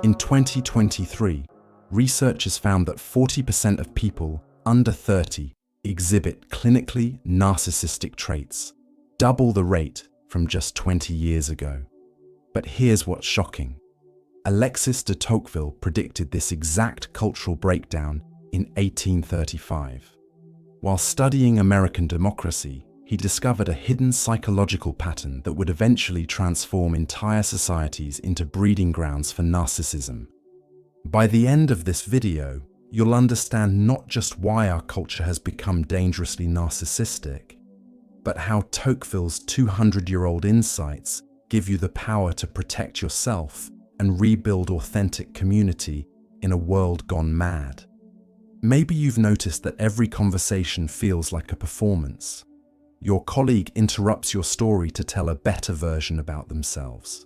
In 2023, researchers found that 40% of people under 30 exhibit clinically narcissistic traits, double the rate from just 20 years ago. But here's what's shocking. Alexis de Tocqueville predicted this exact cultural breakdown in 1835. While studying American democracy, he discovered a hidden psychological pattern that would eventually transform entire societies into breeding grounds for narcissism. By the end of this video, you'll understand not just why our culture has become dangerously narcissistic, but how Tocqueville's 200-year-old insights give you the power to protect yourself and rebuild authentic community in a world gone mad. Maybe you've noticed that every conversation feels like a performance. Your colleague interrupts your story to tell a better version about themselves.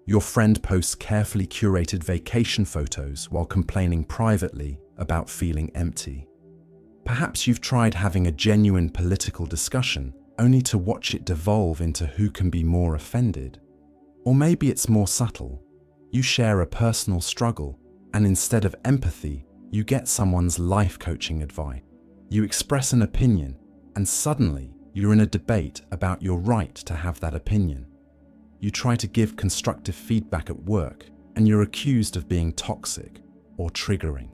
Your friend posts carefully curated vacation photos while complaining privately about feeling empty. Perhaps you've tried having a genuine political discussion only to watch it devolve into who can be more offended. Or maybe it's more subtle. You share a personal struggle, and instead of empathy, you get someone's life coaching advice. You express an opinion, and suddenly you're in a debate about your right to have that opinion. You try to give constructive feedback at work, and you're accused of being toxic or triggering.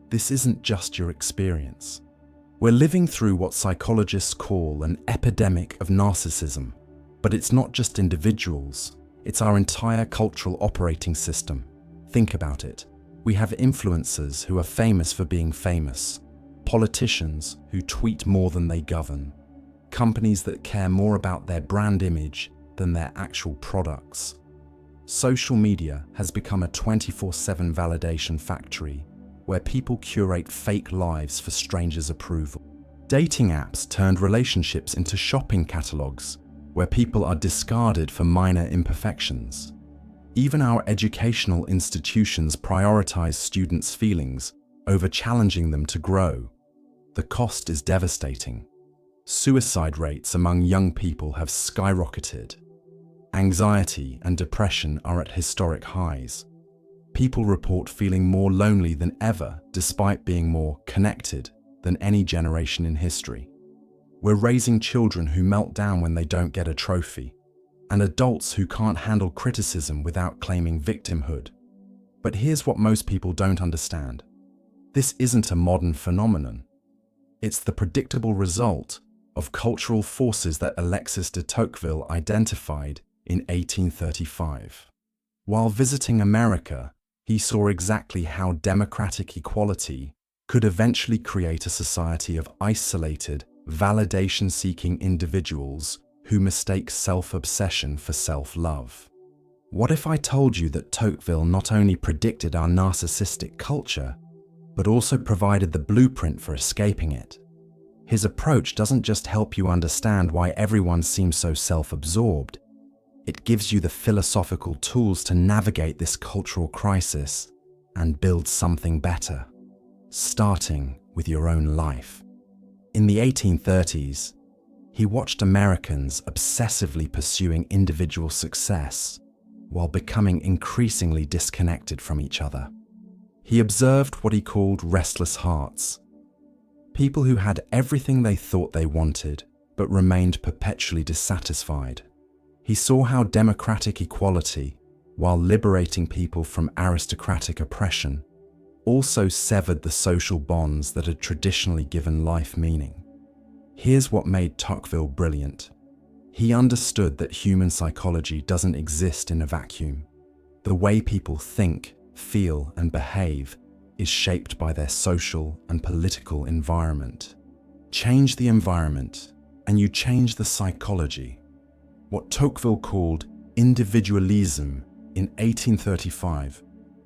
This isn't just your experience. We're living through what psychologists call an epidemic of narcissism, but it's not just individuals, it's our entire cultural operating system. Think about it. We have influencers who are famous for being famous, politicians who tweet more than they govern, companies that care more about their brand image than their actual products. Social media has become a 24/7 validation factory where people curate fake lives for strangers' approval. Dating apps turned relationships into shopping catalogs where people are discarded for minor imperfections. Even our educational institutions prioritize students' feelings over challenging them to grow. The cost is devastating. Suicide rates among young people have skyrocketed. Anxiety and depression are at historic highs. People report feeling more lonely than ever despite being more connected than any generation in history. We're raising children who melt down when they don't get a trophy, and adults who can't handle criticism without claiming victimhood. But here's what most people don't understand. This isn't a modern phenomenon. It's the predictable result of cultural forces that Alexis de Tocqueville identified in 1835. While visiting America, he saw exactly how democratic equality could eventually create a society of isolated, validation-seeking individuals who mistake self-obsession for self-love. What if I told you that Tocqueville not only predicted our narcissistic culture, but also provided the blueprint for escaping it? His approach doesn't just help you understand why everyone seems so self-absorbed, it gives you the philosophical tools to navigate this cultural crisis and build something better, starting with your own life. In the 1830s, he watched Americans obsessively pursuing individual success while becoming increasingly disconnected from each other. He observed what he called restless hearts, people who had everything they thought they wanted but remained perpetually dissatisfied. He saw how democratic equality, while liberating people from aristocratic oppression, also severed the social bonds that had traditionally given life meaning. Here's what made Tocqueville brilliant. He understood that human psychology doesn't exist in a vacuum. The way people think, feel, and behave is shaped by their social and political environment. Change the environment, and you change the psychology. What Tocqueville called Individualism in 1835,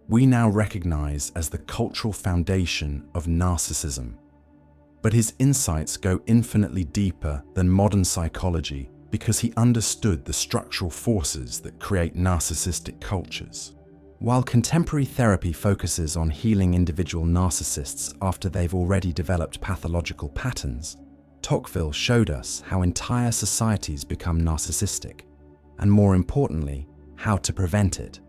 we now recognize as the cultural foundation of narcissism. But his insights go infinitely deeper than modern psychology because he understood the structural forces that create narcissistic cultures. While contemporary therapy focuses on healing individual narcissists after they've already developed pathological patterns, Tocqueville showed us how entire societies become narcissistic, and more importantly, how to prevent it.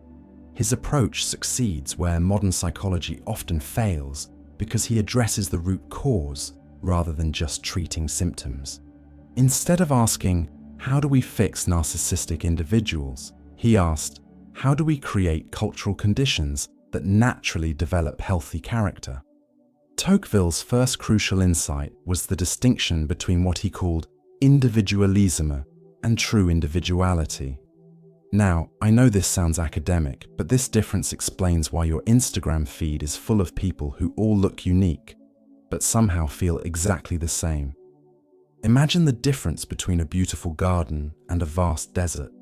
His approach succeeds where modern psychology often fails because he addresses the root cause rather than just treating symptoms. Instead of asking, how do we fix narcissistic individuals? He asked, how do we create cultural conditions that naturally develop healthy character? Tocqueville's first crucial insight was the distinction between what he called Individualisme and true individuality. Now, I know this sounds academic, but this difference explains why your Instagram feed is full of people who all look unique, but somehow feel exactly the same. Imagine the difference between a beautiful garden and a vast desert.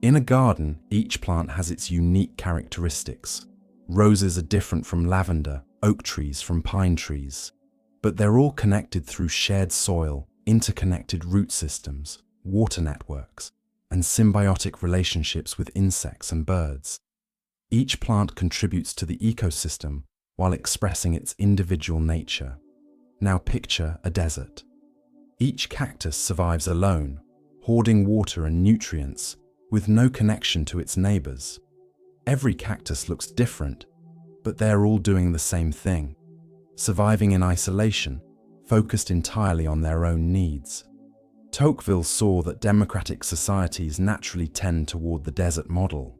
In a garden, each plant has its unique characteristics. Roses are different from lavender, oak trees from pine trees. But they're all connected through shared soil, interconnected root systems, water networks, and symbiotic relationships with insects and birds. Each plant contributes to the ecosystem while expressing its individual nature. Now picture a desert. Each cactus survives alone, hoarding water and nutrients, with no connection to its neighbors. Every cactus looks different, but they're all doing the same thing, surviving in isolation, focused entirely on their own needs. Tocqueville saw that democratic societies naturally tend toward the desert model.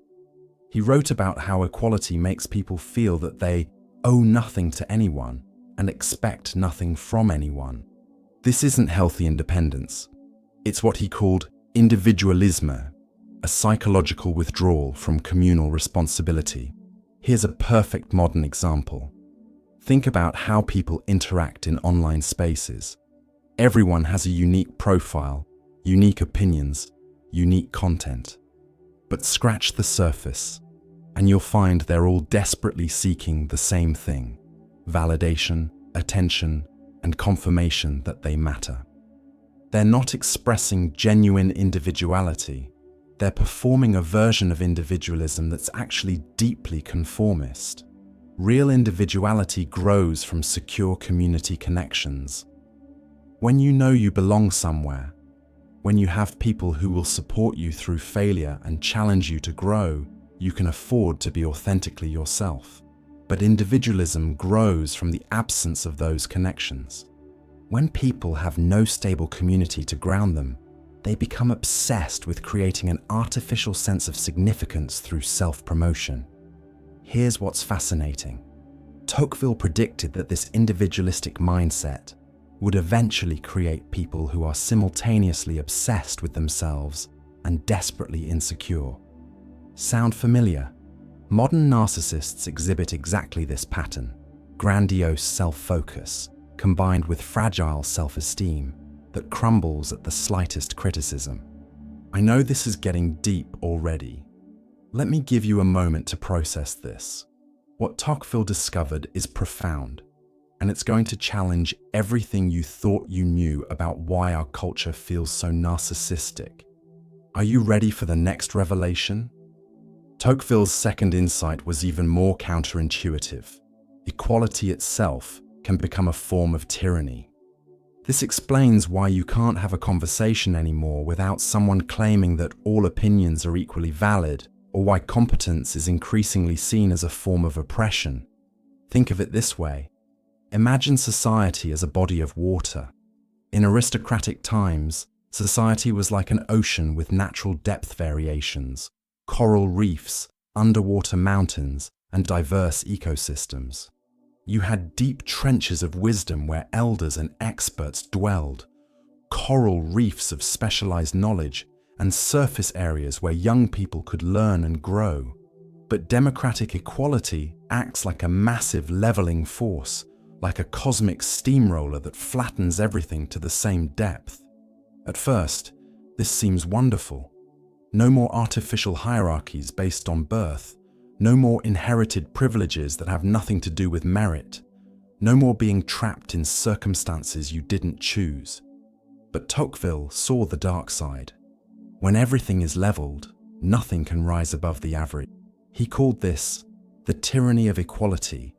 He wrote about how equality makes people feel that they owe nothing to anyone and expect nothing from anyone. This isn't healthy independence. It's what he called Individualisme, a psychological withdrawal from communal responsibility. Here's a perfect modern example. Think about how people interact in online spaces. Everyone has a unique profile, unique opinions, unique content. But scratch the surface, and you'll find they're all desperately seeking the same thing: validation, attention, and confirmation that they matter. They're not expressing genuine individuality. They're performing a version of individualism that's actually deeply conformist. Real individuality grows from secure community connections. When you know you belong somewhere, when you have people who will support you through failure and challenge you to grow, you can afford to be authentically yourself. But individualism grows from the absence of those connections. When people have no stable community to ground them, they become obsessed with creating an artificial sense of significance through self-promotion. Here's what's fascinating. Tocqueville predicted that this individualistic mindset would eventually create people who are simultaneously obsessed with themselves and desperately insecure. Sound familiar? Modern narcissists exhibit exactly this pattern: grandiose self-focus combined with fragile self-esteem that crumbles at the slightest criticism. I know this is getting deep already. Let me give you a moment to process this. What Tocqueville discovered is profound, and it's going to challenge everything you thought you knew about why our culture feels so narcissistic. Are you ready for the next revelation? Tocqueville's second insight was even more counterintuitive. Equality itself can become a form of tyranny. This explains why you can't have a conversation anymore without someone claiming that all opinions are equally valid, or why competence is increasingly seen as a form of oppression. Think of it this way. Imagine society as a body of water. In aristocratic times, society was like an ocean with natural depth variations, coral reefs, underwater mountains, and diverse ecosystems. You had deep trenches of wisdom where elders and experts dwelled, coral reefs of specialized knowledge, and surface areas where young people could learn and grow. But democratic equality acts like a massive leveling force, like a cosmic steamroller that flattens everything to the same depth. At first, this seems wonderful. No more artificial hierarchies based on birth, no more inherited privileges that have nothing to do with merit, no more being trapped in circumstances you didn't choose. But Tocqueville saw the dark side. When everything is leveled, nothing can rise above the average. He called this the tyranny of equality,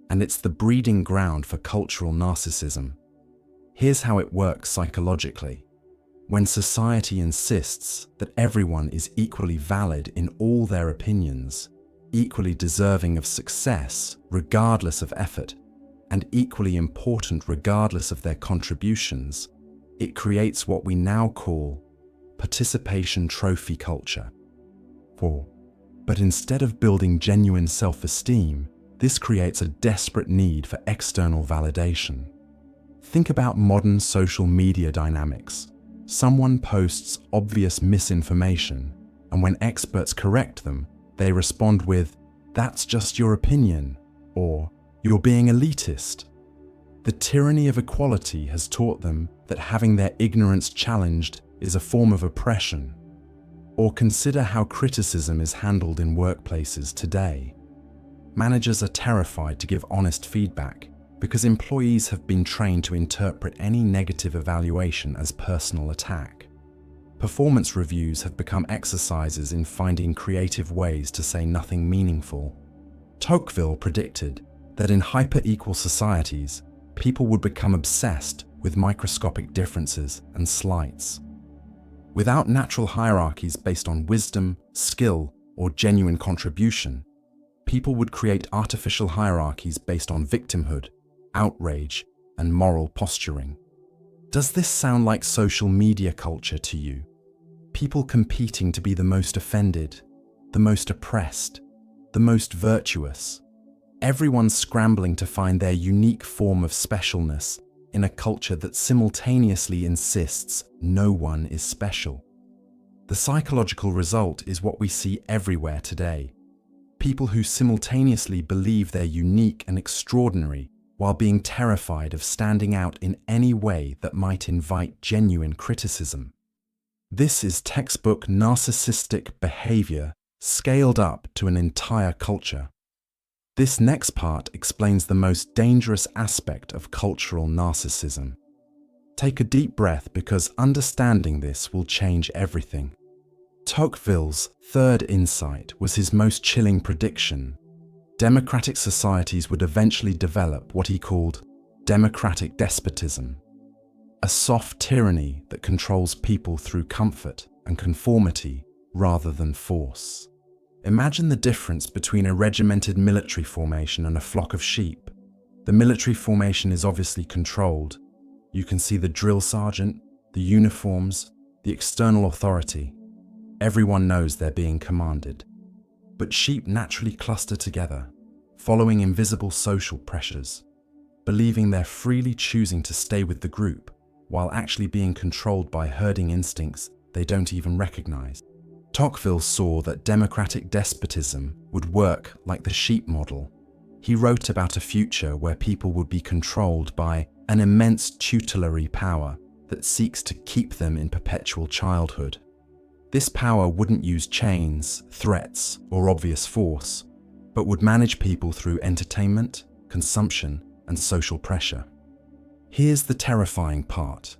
and it's the breeding ground for cultural narcissism. Here's how it works psychologically. When society insists that everyone is equally valid in all their opinions, equally deserving of success regardless of effort, and equally important regardless of their contributions, it creates what we now call participation trophy culture. 4. But instead of building genuine self-esteem, this creates a desperate need for external validation. Think about modern social media dynamics. Someone posts obvious misinformation, and when experts correct them, they respond with, "That's just your opinion," or "You're being elitist." The tyranny of equality has taught them that having their ignorance challenged is a form of oppression. Or consider how criticism is handled in workplaces today. Managers are terrified to give honest feedback because employees have been trained to interpret any negative evaluation as personal attack. Performance reviews have become exercises in finding creative ways to say nothing meaningful. Tocqueville predicted that in hyper-equal societies, people would become obsessed with microscopic differences and slights. Without natural hierarchies based on wisdom, skill, or genuine contribution, people would create artificial hierarchies based on victimhood, outrage, and moral posturing. Does this sound like social media culture to you? People competing to be the most offended, the most oppressed, the most virtuous. Everyone scrambling to find their unique form of specialness in a culture that simultaneously insists no one is special. The psychological result is what we see everywhere today. People who simultaneously believe they're unique and extraordinary while being terrified of standing out in any way that might invite genuine criticism. This is textbook narcissistic behavior scaled up to an entire culture. This next part explains the most dangerous aspect of cultural narcissism. Take a deep breath because understanding this will change everything. Tocqueville's third insight was his most chilling prediction. Democratic societies would eventually develop what he called democratic despotism, a soft tyranny that controls people through comfort and conformity rather than force. Imagine the difference between a regimented military formation and a flock of sheep. The military formation is obviously controlled. You can see the drill sergeant, the uniforms, the external authority. Everyone knows they're being commanded. But sheep naturally cluster together, following invisible social pressures, believing they're freely choosing to stay with the group, while actually being controlled by herding instincts they don't even recognize. Tocqueville saw that democratic despotism would work like the sheep model. He wrote about a future where people would be controlled by an immense tutelary power that seeks to keep them in perpetual childhood. This power wouldn't use chains, threats, or obvious force, but would manage people through entertainment, consumption, and social pressure. Here's the terrifying part.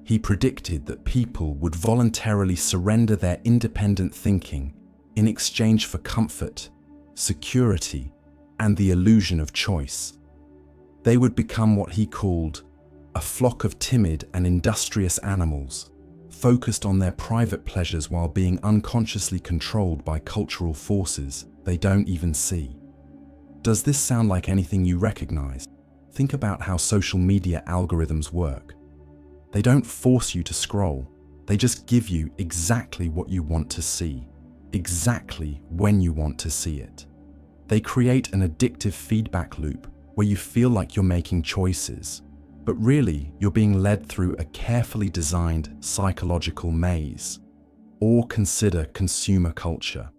He predicted that people would voluntarily surrender their independent thinking in exchange for comfort, security, and the illusion of choice. They would become what he called a flock of timid and industrious animals, focused on their private pleasures while being unconsciously controlled by cultural forces they don't even see. Does this sound like anything you recognize? Think about how social media algorithms work. They don't force you to scroll. They just give you exactly what you want to see, exactly when you want to see it. They create an addictive feedback loop where you feel like you're making choices, but really you're being led through a carefully designed psychological maze. Or consider consumer culture.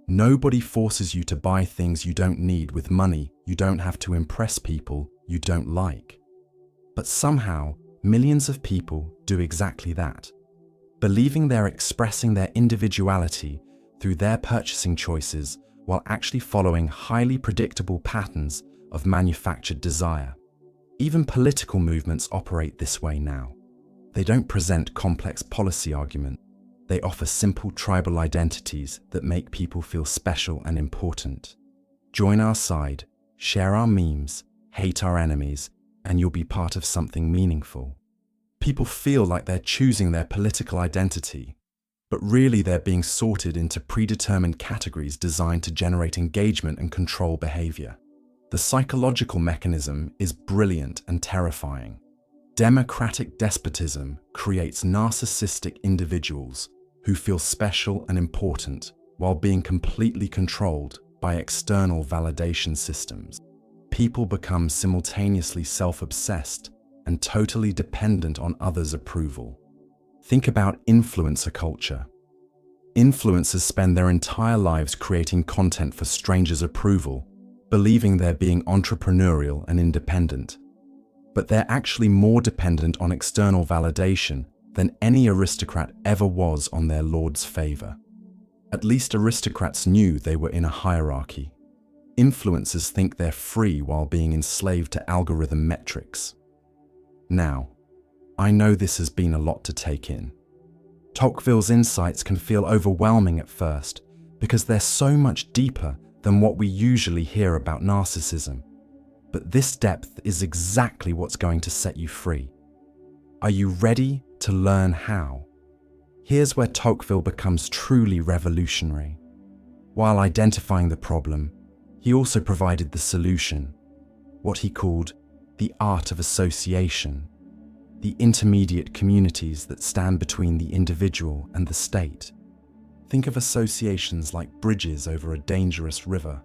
Nobody forces you to buy things you don't need with money you don't have to impress people you don't like. But somehow, millions of people do exactly that, believing they're expressing their individuality through their purchasing choices while actually following highly predictable patterns of manufactured desire. Even political movements operate this way now. They don't present complex policy arguments. They offer simple tribal identities that make people feel special and important. Join our side, share our memes, hate our enemies, and you'll be part of something meaningful. People feel like they're choosing their political identity. but really they're being sorted into predetermined categories designed to generate engagement and control behavior. The psychological mechanism is brilliant and terrifying. Democratic despotism creates narcissistic individuals who feel special and important while being completely controlled by external validation systems. People become simultaneously self-obsessed and totally dependent on others' approval. Think about influencer culture. Influencers spend their entire lives creating content for strangers' approval, believing they're being entrepreneurial and independent. But they're actually more dependent on external validation than any aristocrat ever was on their lord's favor. At least aristocrats knew they were in a hierarchy. Influencers think they're free while being enslaved to algorithm metrics. Now, I know this has been a lot to take in. Tocqueville's insights can feel overwhelming at first because they're so much deeper than what we usually hear about narcissism. But this depth is exactly what's going to set you free. Are you ready to learn how? Here's where Tocqueville becomes truly revolutionary. While identifying the problem, he also provided the solution, what he called the art of association, the intermediate communities that stand between the individual and the state. Think of associations like bridges over a dangerous river.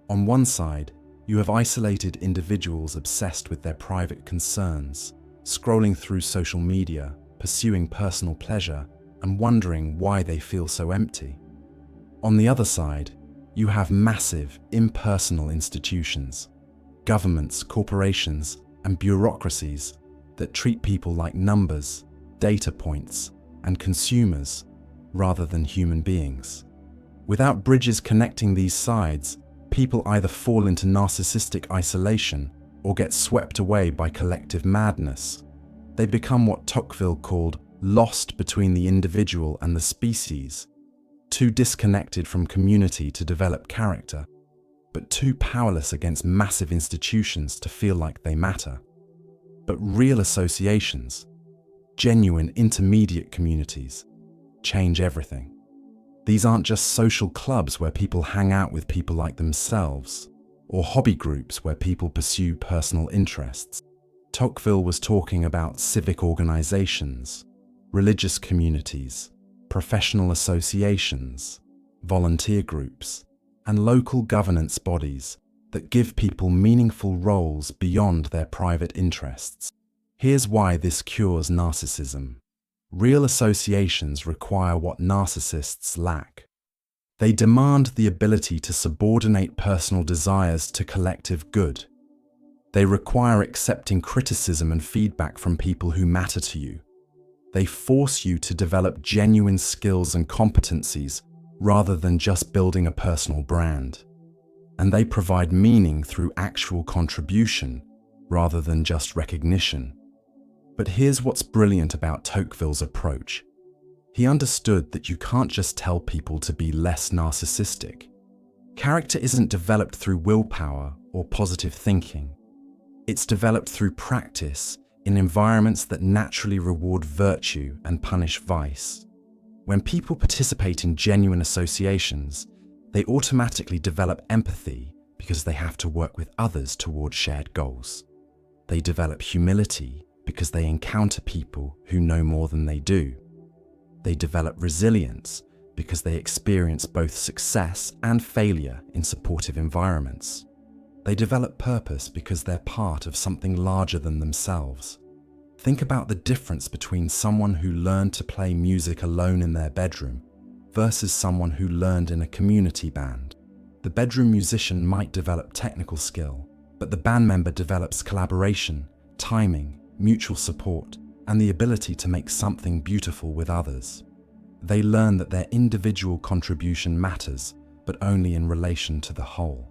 On one side, you have isolated individuals obsessed with their private concerns, scrolling through social media, pursuing personal pleasure, and wondering why they feel so empty. On the other side, you have massive, impersonal institutions, governments, corporations, and bureaucracies that treat people like numbers, data points, and consumers rather than human beings. Without bridges connecting these sides, people either fall into narcissistic isolation or get swept away by collective madness. They become what Tocqueville called lost between the individual and the species, too disconnected from community to develop character, but too powerless against massive institutions to feel like they matter. But real associations, genuine intermediate communities, change everything. These aren't just social clubs where people hang out with people like themselves, or hobby groups where people pursue personal interests. Tocqueville was talking about civic organizations, religious communities, professional associations, volunteer groups, and local governance bodies that give people meaningful roles beyond their private interests. Here's why this cures narcissism. Real associations require what narcissists lack. They demand the ability to subordinate personal desires to collective good. They require accepting criticism and feedback from people who matter to you. They force you to develop genuine skills and competencies rather than just building a personal brand. And they provide meaning through actual contribution rather than just recognition. But here's what's brilliant about Tocqueville's approach. He understood that you can't just tell people to be less narcissistic. Character isn't developed through willpower or positive thinking. It's developed through practice in environments that naturally reward virtue and punish vice. When people participate in genuine associations, they automatically develop empathy because they have to work with others toward shared goals. They develop humility because they encounter people who know more than they do. They develop resilience because they experience both success and failure in supportive environments. They develop purpose because they're part of something larger than themselves. Think about the difference between someone who learned to play music alone in their bedroom versus someone who learned in a community band. The bedroom musician might develop technical skill, but the band member develops collaboration, timing, mutual support, and the ability to make something beautiful with others. They learn that their individual contribution matters, but only in relation to the whole.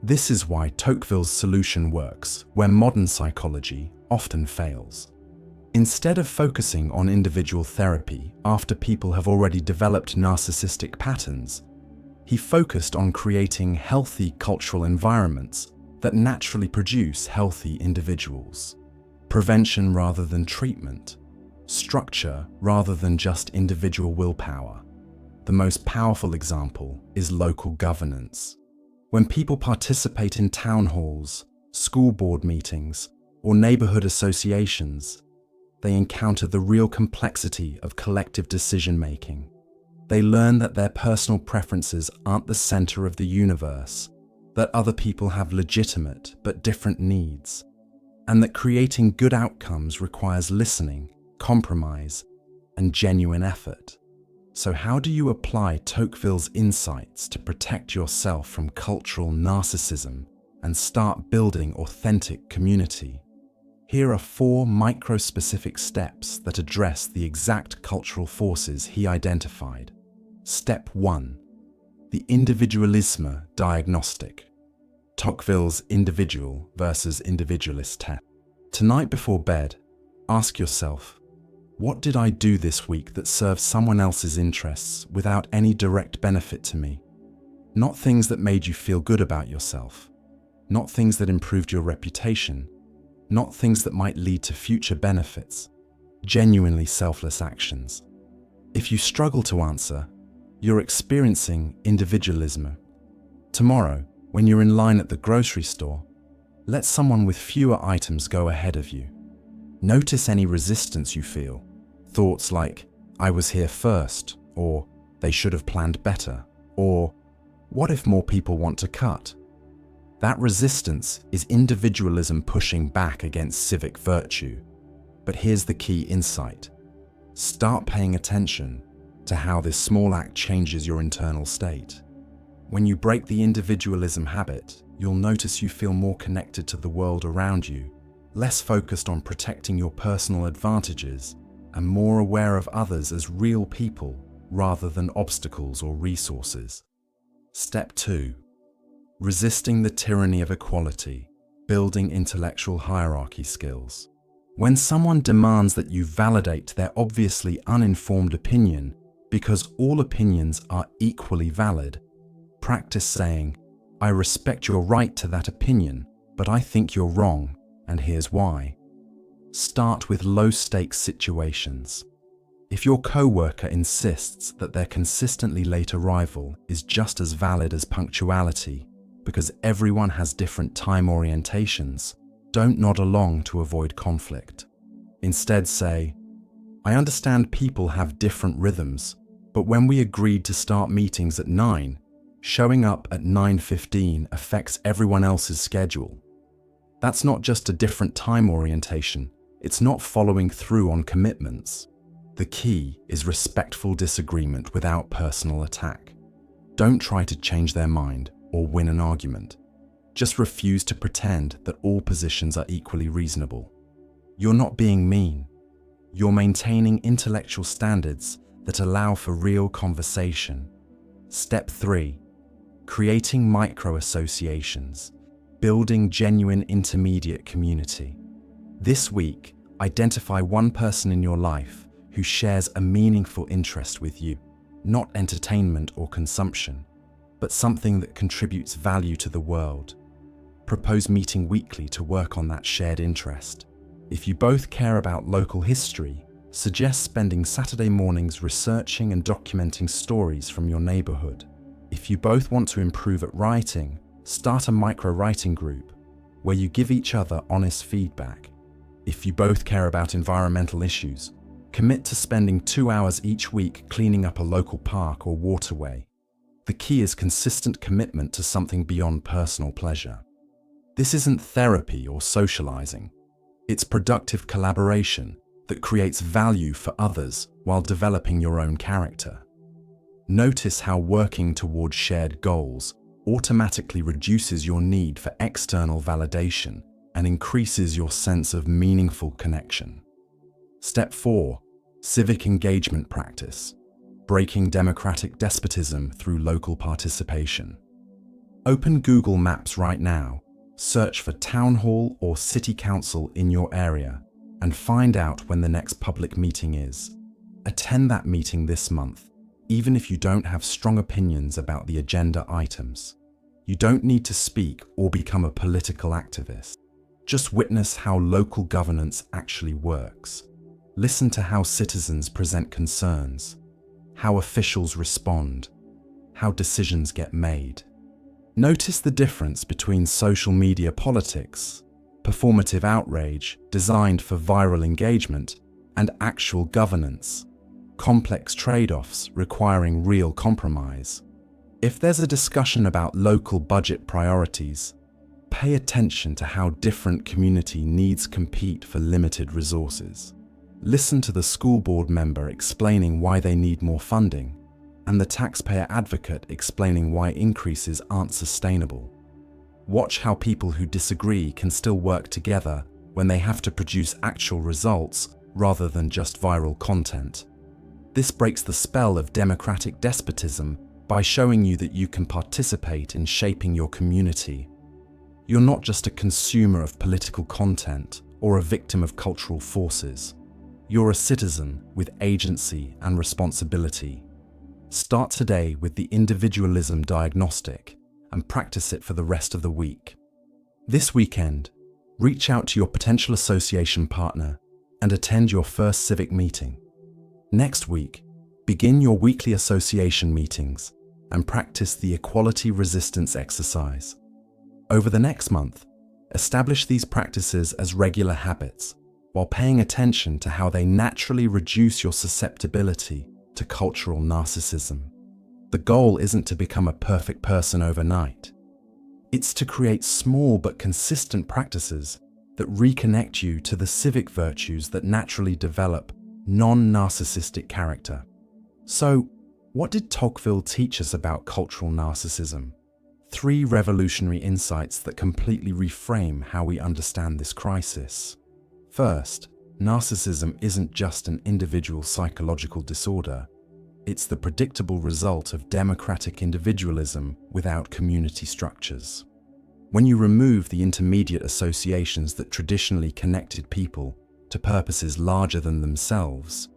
This is why Tocqueville's solution works, where modern psychology often fails. Instead of focusing on individual therapy after people have already developed narcissistic patterns, he focused on creating healthy cultural environments that naturally produce healthy individuals. Prevention rather than treatment. structure rather than just individual willpower. The most powerful example is local governance. When people participate in town halls, school board meetings, or neighborhood associations, they encounter the real complexity of collective decision-making. They learn that their personal preferences aren't the center of the universe, that other people have legitimate but different needs, and that creating good outcomes requires listening, compromise, and genuine effort. So how do you apply Tocqueville's insights to protect yourself from cultural narcissism and start building authentic community? Here are 4 micro-specific steps that address the exact cultural forces he identified. Step 1. The Individualisme diagnostic. Tocqueville's individual versus individualist test. Tonight before bed, ask yourself, what did I do this week that served someone else's interests without any direct benefit to me? Not things that made you feel good about yourself, not things that improved your reputation, not things that might lead to future benefits, genuinely selfless actions. If you struggle to answer, you're experiencing individualism. Tomorrow, when you're in line at the grocery store, let someone with fewer items go ahead of you. Notice any resistance you feel. Thoughts like, I was here first, or they should have planned better, or what if more people want to cut? That resistance is individualism pushing back against civic virtue. But here's the key insight. Start paying attention to how this small act changes your internal state. When you break the individualism habit, you'll notice you feel more connected to the world around you, less focused on protecting your personal advantages, and more aware of others as real people rather than obstacles or resources. Step 2. Resisting the tyranny of equality, building intellectual hierarchy skills. When someone demands that you validate their obviously uninformed opinion because all opinions are equally valid, practice saying, I respect your right to that opinion, but I think you're wrong, and here's why. Start with low-stakes situations. If your co-worker insists that their consistently late arrival is just as valid as punctuality, because everyone has different time orientations, don't nod along to avoid conflict. Instead say, I understand people have different rhythms, but when we agreed to start meetings at 9, showing up at 9:15 affects everyone else's schedule. That's not just a different time orientation, it's not following through on commitments. The key is respectful disagreement without personal attack. Don't try to change their mind or win an argument. Just refuse to pretend that all positions are equally reasonable. You're not being mean. You're maintaining intellectual standards that allow for real conversation. Step 3. Creating micro-associations, building genuine intermediate community. This week, identify one person in your life who shares a meaningful interest with you, not entertainment or consumption, but something that contributes value to the world. Propose meeting weekly to work on that shared interest. If you both care about local history, suggest spending Saturday mornings researching and documenting stories from your neighborhood. If you both want to improve at writing, start a micro-writing group where you give each other honest feedback. If you both care about environmental issues, commit to spending 2 hours each week cleaning up a local park or waterway. The key is consistent commitment to something beyond personal pleasure. This isn't therapy or socializing. It's productive collaboration that creates value for others while developing your own character. Notice how working towards shared goals automatically reduces your need for external validation and increases your sense of meaningful connection. Step 4. Civic engagement practice. Breaking democratic despotism through local participation. Open Google Maps right now, search for town hall or city council in your area, and find out when the next public meeting is. Attend that meeting this month, even if you don't have strong opinions about the agenda items. You don't need to speak or become a political activist. Just witness how local governance actually works. Listen to how citizens present concerns, how officials respond, how decisions get made. Notice the difference between social media politics, performative outrage designed for viral engagement, and actual governance, complex trade-offs requiring real compromise. If there's a discussion about local budget priorities, pay attention to how different community needs compete for limited resources. Listen to the school board member explaining why they need more funding, and the taxpayer advocate explaining why increases aren't sustainable. Watch how people who disagree can still work together when they have to produce actual results rather than just viral content. This breaks the spell of democratic despotism by showing you that you can participate in shaping your community. You're not just a consumer of political content or a victim of cultural forces. You're a citizen with agency and responsibility. Start today with the Individualism diagnostic and practice it for the rest of the week. This weekend, reach out to your potential association partner and attend your first civic meeting. Next week, begin your weekly association meetings and practice the equality resistance exercise. Over the next month, establish these practices as regular habits while paying attention to how they naturally reduce your susceptibility to cultural narcissism. The goal isn't to become a perfect person overnight. It's to create small but consistent practices that reconnect you to the civic virtues that naturally develop non-narcissistic character. So, what did Tocqueville teach us about cultural narcissism? 3 revolutionary insights that completely reframe how we understand this crisis. First, narcissism isn't just an individual psychological disorder. It's the predictable result of democratic individualism without community structures. When you remove the intermediate associations that traditionally connected people to purposes larger than themselves,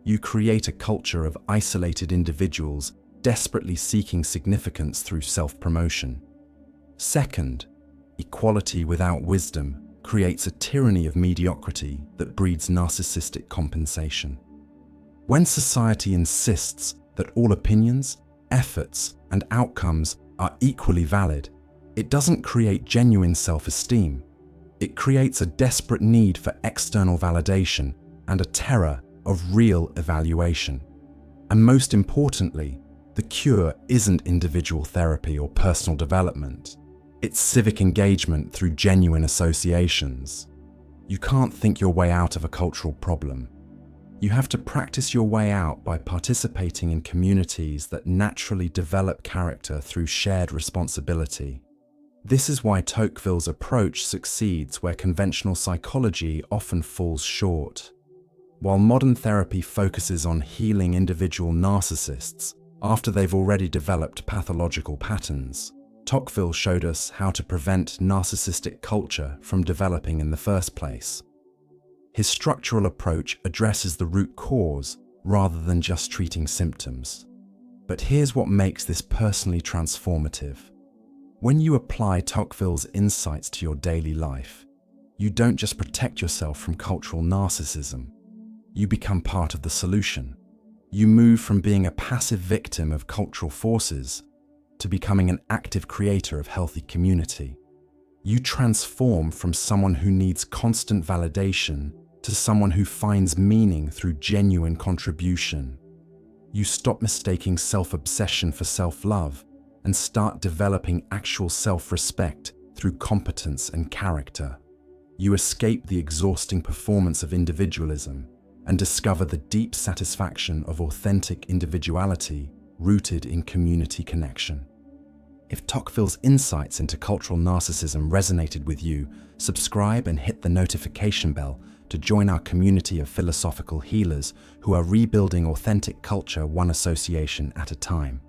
you create a culture of isolated individuals desperately seeking significance through self-promotion. Second, equality without wisdom creates a tyranny of mediocrity that breeds narcissistic compensation. When society insists that all opinions, efforts, and outcomes are equally valid, it doesn't create genuine self-esteem. It creates a desperate need for external validation and a terror of real evaluation. And most importantly, the cure isn't individual therapy or personal development. It's civic engagement through genuine associations. You can't think your way out of a cultural problem. You have to practice your way out by participating in communities that naturally develop character through shared responsibility. This is why Tocqueville's approach succeeds where conventional psychology often falls short. While modern therapy focuses on healing individual narcissists after they've already developed pathological patterns, Tocqueville showed us how to prevent narcissistic culture from developing in the first place. His structural approach addresses the root cause rather than just treating symptoms. But here's what makes this personally transformative. When you apply Tocqueville's insights to your daily life, you don't just protect yourself from cultural narcissism. You become part of the solution. You move from being a passive victim of cultural forces to becoming an active creator of healthy community. You transform from someone who needs constant validation to someone who finds meaning through genuine contribution. You stop mistaking self-obsession for self-love and start developing actual self-respect through competence and character. You escape the exhausting performance of individualism and discover the deep satisfaction of authentic individuality rooted in community connection. If Tocqueville's insights into cultural narcissism resonated with you, subscribe and hit the notification bell to join our community of philosophical healers who are rebuilding authentic culture one association at a time.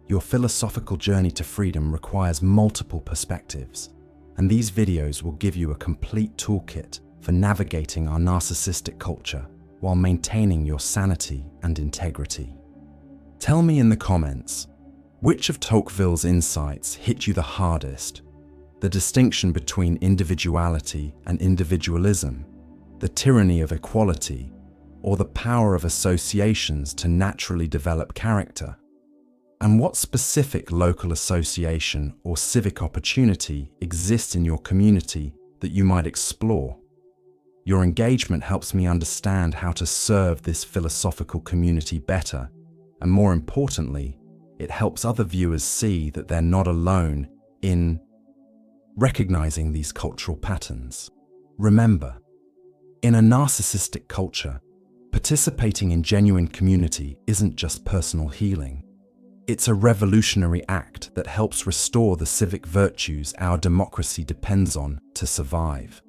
Your philosophical journey to freedom requires multiple perspectives, and these videos will give you a complete toolkit for navigating our narcissistic culture while maintaining your sanity and integrity. Tell me in the comments, which of Tocqueville's insights hit you the hardest? The distinction between individuality and individualism, the tyranny of equality, or the power of associations to naturally develop character? And what specific local association or civic opportunity exists in your community that you might explore? Your engagement helps me understand how to serve this philosophical community better, and more importantly, it helps other viewers see that they're not alone in recognizing these cultural patterns. Remember, in a narcissistic culture, participating in genuine community isn't just personal healing. It's a revolutionary act that helps restore the civic virtues our democracy depends on to survive.